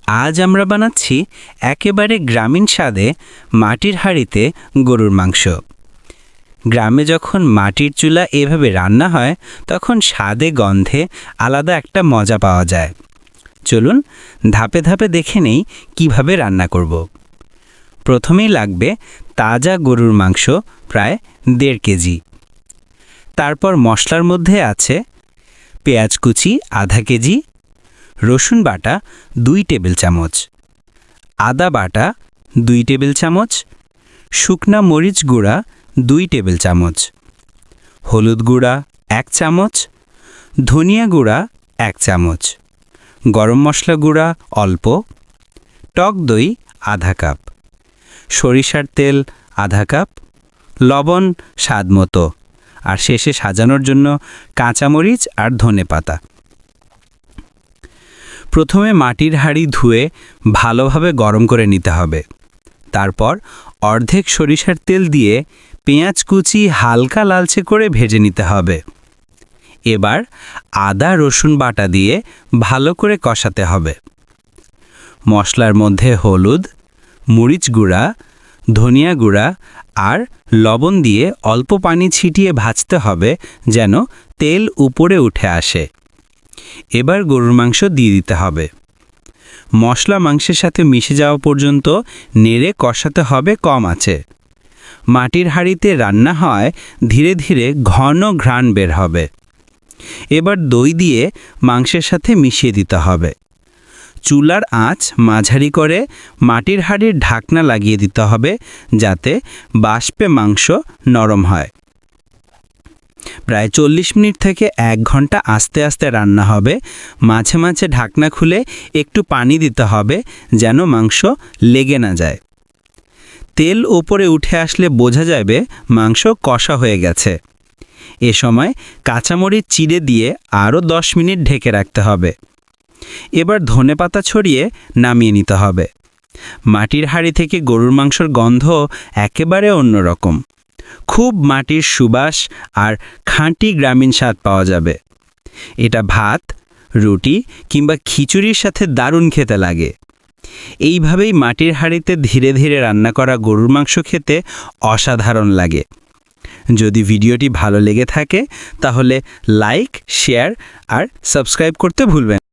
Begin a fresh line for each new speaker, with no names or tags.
আজ আমরা বানাচ্ছি একেবারে গ্রামীণ স্বাদে মাটির হাঁড়িতে গরুর মাংস। গ্রামে যখন মাটির চুলা এভাবে রান্না হয় তখন স্বাদে গন্ধে আলাদা একটা মজা পাওয়া যায়। চলুন ধাপে ধাপে দেখে নেই কিভাবে রান্না করব। প্রথমেই লাগবে তাজা গরুর মাংস প্রায় 1.5 কেজি। তারপর মশলার মধ্যে আছে পেঁয়াজ কুচি আধা কেজি, রসুন বাটা 2 টেবিল চামচ, আদা বাটা 2 টেবিল চামচ, শুকনা মরিচ গুঁড়া 2 টেবিল চামচ, হলুদ গুঁড়া 1 চামচ, ধনিয়া গুঁড়া 1 চামচ, গরম মশলা গুঁড়া অল্প, টক দই আধা কাপ, সরিষার তেল আধা কাপ, লবণ স্বাদমতো, আর শেষে সাজানোর জন্য কাঁচামরিচ আর ধনেপাতা। প্রথমে মাটির হাঁড়ি ধুয়ে ভালোভাবে গরম করে নিতে হবে। তারপর অর্ধেক সরিষার তেল দিয়ে পেঁয়াজ কুচি হালকা লালচে করে ভেজে নিতে হবে। এবার আদা রসুন বাটা দিয়ে ভালো করে কষাতে হবে। মশলার মধ্যে হলুদ, মরিচ গুঁড়া, ধনিয়া গুঁড়া আর লবণ দিয়ে অল্প পানি ছিটিয়ে ভাজতে হবে যেন তেল উপরে উঠে আসে। এবার গরুর মাংস দিয়ে দিতে হবে। মশলা মাংসের সাথে মিশে যাওয়া পর্যন্ত নেড়ে কষাতে হবে কম আঁচে। মাটির হাঁড়িতে রান্না হয় ধীরে ধীরে ঘন ঘ্রাণ বের হবে। এবার দই দিয়ে মাংসের সাথে মিশিয়ে দিতে হবে। চুলার আঁচ মাঝারি করে মাটির হাঁড়ির ঢাকনা লাগিয়ে দিতে হবে যাতে বাষ্পে মাংস নরম হয়। প্রায় 40 মিনিট থেকে 1 ঘন্টা আস্তে আস্তে রান্না হবে। মাঝে মাঝে ঢাকনা খুলে একটু পানি দিতে হবে যেন মাংস লেগে না যায়। তেল ওপরে উঠে আসলে বোঝা যাবে মাংস কষা হয়ে গেছে। এ সময় কাঁচামরিচ চিড়ে দিয়ে আরও 10 মিনিট ঢেকে রাখতে হবে। এবার ধনেপাতা ছড়িয়ে নামিয়ে নিতে হবে। মাটির হাঁড়ি থেকে গরুর মাংসর গন্ধ একেবারে অন্যরকম। খুব মাটির সুবাস আর খাঁটি গ্রামীণ স্বাদ পাওয়া যাবে। এটা ভাত, রুটি কিংবা খিচুড়ির সাথে দারুণ খেতে লাগে। এইভাবেই মাটির হাঁড়িতে ধীরে ধীরে রান্না করা গরুর মাংস খেতে অসাধারণ লাগে। যদি ভিডিওটি ভালো লেগে থাকে তাহলে লাইক, শেয়ার আর সাবস্ক্রাইব করতে ভুলবেন না।